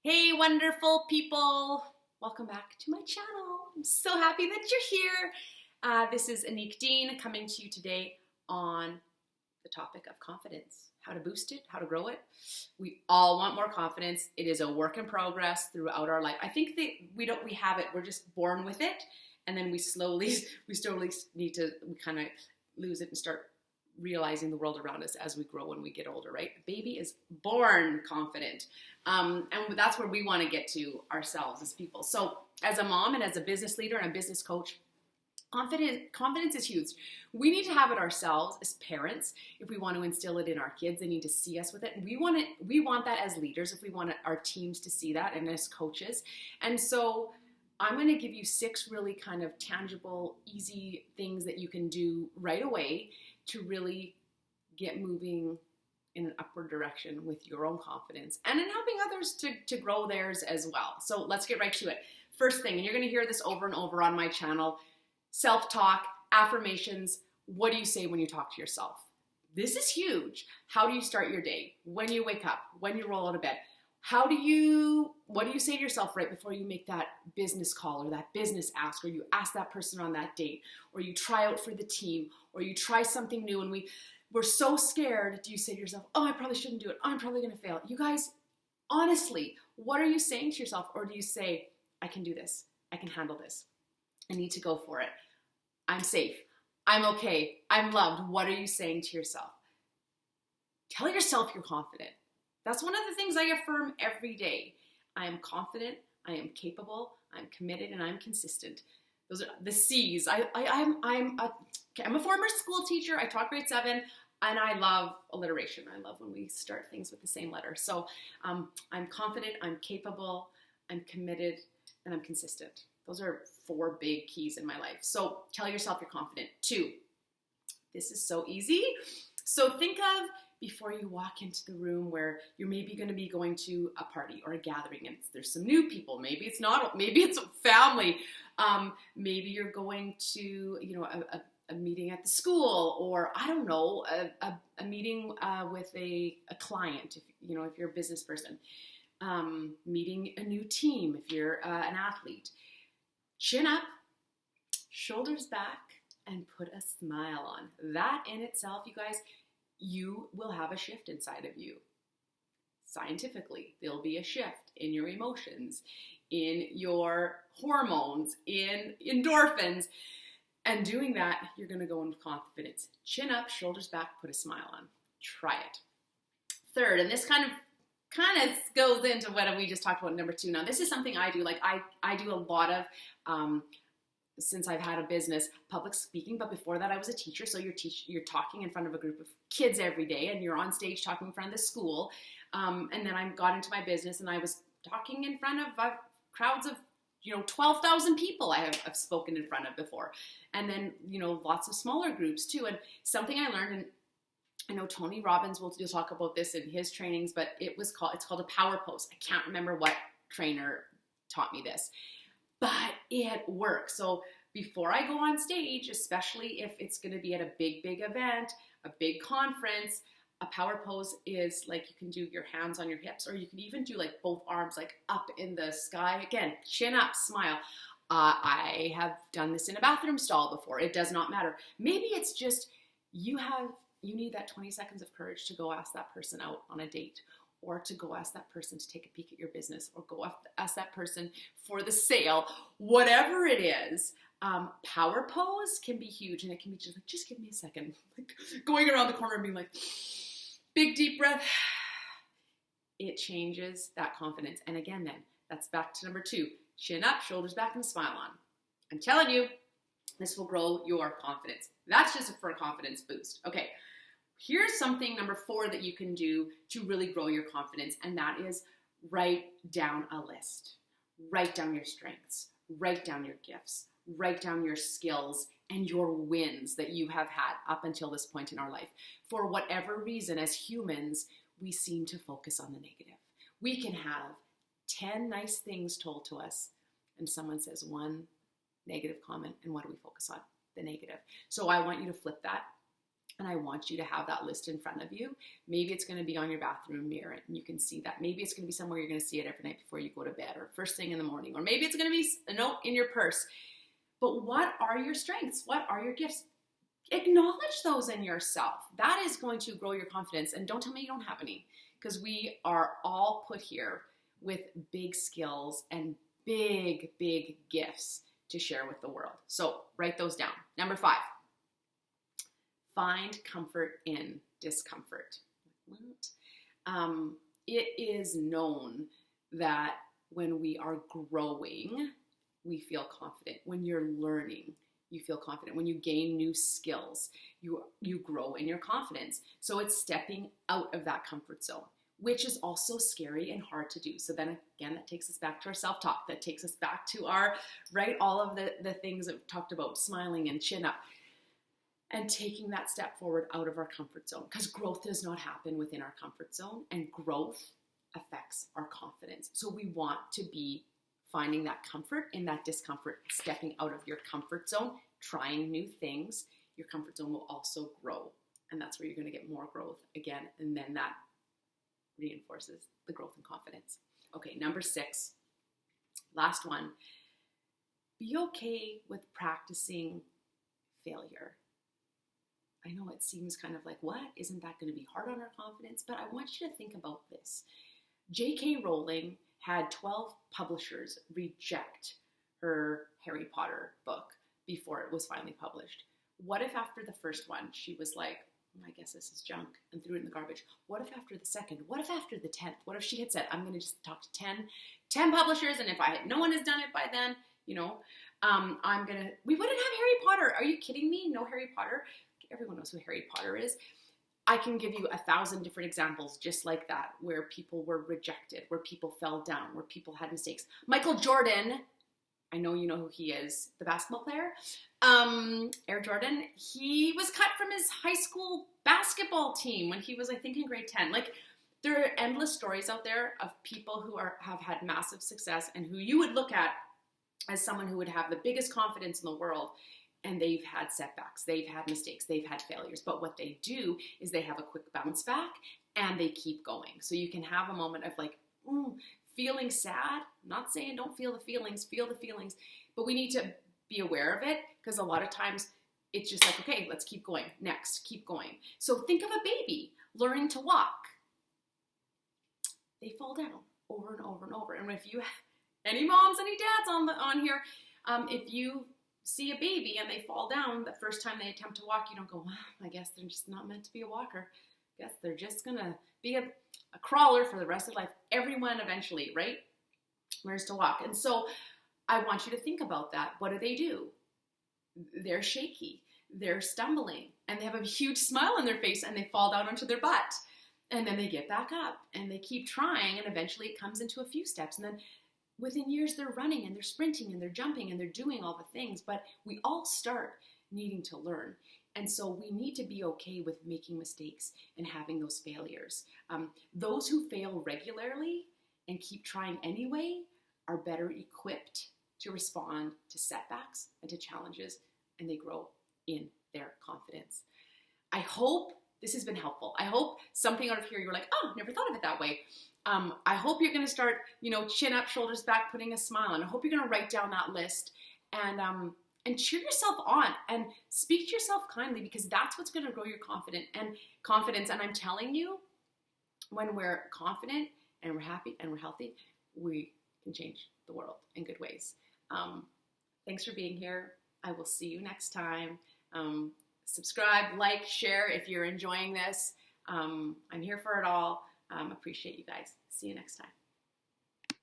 Hey, wonderful people! Welcome back to my channel. I'm so happy that you're here. This is Annique Dean coming to you today on the topic of confidence. How to boost it, how to grow it. We all want more confidence. It is a work in progress throughout our life. I think that we have it. We're just born with it, and then we slowly need to kind of lose it and start realizing the world around us as we grow and we get older, right? A baby is born confident. And that's where we want to get to ourselves as people. So as a mom and as a business leader and a business coach, confidence is huge. We need to have it ourselves as parents. If we want to instill it in our kids, they need to see us with it. And we want that as leaders, if we want our teams to see that, and as coaches. And so I'm going to give you 6 really kind of tangible, easy things that you can do right away to really get moving in an upward direction with your own confidence and in helping others to grow theirs as well. So let's get right to it. First thing, and you're going to hear this over and over on my channel, self-talk, affirmations. What do you say when you talk to yourself? This is huge. How do you start your day? When you wake up, when you roll out of bed? What do you say to yourself right before you make that business call or that business ask, or you ask that person on that date, or you try out for the team, or you try something new and we're so scared? Do you say to yourself, oh, I probably shouldn't do it. I'm probably going to fail. You guys, honestly, what are you saying to yourself? Or do you say, I can do this. I can handle this. I need to go for it. I'm safe. I'm okay. I'm loved. What are you saying to yourself? Tell yourself you're confident. That's one of the things I affirm every day. I am confident, I am capable, I'm committed, and I'm consistent. Those are the C's. I'm a former school teacher. I taught grade 7, and I love alliteration. I love when we start things with the same letter. So I'm confident, I'm capable, I'm committed, and I'm consistent. Those are 4 big keys in my life. So tell yourself you're confident. 2, this is so easy. So think of before you walk into the room where you're maybe going to be going to a party or a gathering and there's some new people. Maybe it's not, maybe it's a family. Maybe you're going to, a meeting at the school, or I don't know, a meeting with a client, if you're a business person, meeting a new team, if you're an athlete. Chin up, shoulders back, and put a smile on. That in itself, you guys, you will have a shift inside of you. Scientifically, there'll be a shift in your emotions, in your hormones, in endorphins. And doing that, you're going to go in with confidence. Chin up, shoulders back, put a smile on. Try it. 3rd, and this kind of goes into what we just talked about, number 2. Now, this is something I do. Like I do a lot of, since I've had a business, public speaking, but before that I was a teacher. So you're talking in front of a group of kids every day, and you're on stage talking in front of the school. And then I got into my business, and I was talking in front of crowds of 12,000 people I've spoken in front of before. And then, lots of smaller groups too. And something I learned, and I know Tony Robbins will talk about this in his trainings, but it's called a power pose. I can't remember what trainer taught me this, but it works. So before I go on stage, especially if it's going to be at a big event, a big conference, a power pose is like, you can do your hands on your hips, or you can even do like both arms like up in the sky. Again, chin up, smile. I have done this in a bathroom stall before. It does not matter. Maybe it's just you need that 20 seconds of courage to go ask that person out on a date, or to go ask that person to take a peek at your business, or go ask that person for the sale. Whatever it is, power pose can be huge, and it can be just like, just give me a second. Like going around the corner and being like, big deep breath. It changes that confidence. And again, then that's back to number 2. Chin up, shoulders back, and smile on. I'm telling you, this will grow your confidence. That's just for a confidence boost. Okay, here's something, number 4, that you can do to really grow your confidence, and that is write down a list. Write down your strengths. Write down your gifts. Write down your skills and your wins that you have had up until this point in our life. For whatever reason, as humans, we seem to focus on the negative. We can have 10 nice things told to us, and someone says 1 negative comment, and what do we focus on? The negative. So I want you to flip that. And I want you to have that list in front of you. Maybe it's going to be on your bathroom mirror and you can see that. Maybe it's going to be somewhere you're going to see it every night before you go to bed or first thing in the morning. Or maybe it's going to be a note in your purse. But what are your strengths? What are your gifts? Acknowledge those in yourself. That is going to grow your confidence. And don't tell me you don't have any, because we are all put here with big skills and big, big gifts to share with the world. So write those down. Number 5. Find comfort in discomfort. What? It is known that when we are growing, we feel confident. When you're learning, you feel confident. When you gain new skills, you grow in your confidence. So it's stepping out of that comfort zone, which is also scary and hard to do. So then again, that takes us back to our self-talk. That takes us back to our, all of the things that we've talked about, smiling and chin up. And taking that step forward out of our comfort zone, because growth does not happen within our comfort zone, and growth affects our confidence. So we want to be finding that comfort in that discomfort, stepping out of your comfort zone, trying new things. Your comfort zone will also grow, and that's where you're going to get more growth again, and then that reinforces the growth and confidence. Okay, number 6, last one. Be okay with practicing failure. I know it seems kind of like, what? Isn't that going to be hard on our confidence? But I want you to think about this. J.K. Rowling had 12 publishers reject her Harry Potter book before it was finally published. What if after the first one, she was like, I guess this is junk, and threw it in the garbage? What if after the second? What if after the 10th? What if she had said, I'm going to just talk to 10 publishers, and if no one has done it by then, we wouldn't have Harry Potter. Are you kidding me? No Harry Potter. Everyone knows who Harry Potter is. I can give you 1,000 different examples just like that, where people were rejected, where people fell down, where people had mistakes. Michael Jordan, I know you know who he is, the basketball player, Air Jordan. He was cut from his high school basketball team when he was, I think, in grade 10. Like, there are endless stories out there of people who have had massive success and who you would look at as someone who would have the biggest confidence in the world. And they've had setbacks, they've had mistakes, they've had failures. But what they do is they have a quick bounce back and they keep going. So you can have a moment of feeling sad. I'm not saying don't feel the feelings, but we need to be aware of it, because a lot of times it's just like, okay, let's keep going, next, keep going. So think of a baby learning to walk. They fall down over and over and over. And if you, any moms, any dads on here, if you see a baby and they fall down the first time they attempt to walk, you don't go, well, I guess they're just not meant to be a walker. I guess they're just going to be a crawler for the rest of life. Everyone eventually, learns to walk. And so I want you to think about that. What do? They're shaky, they're stumbling, and they have a huge smile on their face, and they fall down onto their butt. And then they get back up and they keep trying, and eventually it comes into a few steps. And then within years, they're running and they're sprinting and they're jumping and they're doing all the things, but we all start needing to learn. And so we need to be okay with making mistakes and having those failures. Those who fail regularly and keep trying anyway are better equipped to respond to setbacks and to challenges, and they grow in their confidence. I hope this has been helpful. I hope something out of here you're like, oh, never thought of it that way. I hope you're going to start, chin up, shoulders back, putting a smile on. I hope you're going to write down that list and cheer yourself on and speak to yourself kindly, because that's what's going to grow your confidence. And I'm telling you, when we're confident and we're happy and we're healthy, we can change the world in good ways. Thanks for being here. I will see you next time. Subscribe, like, share if you're enjoying this. I'm here for it all. Appreciate you guys. See you next time.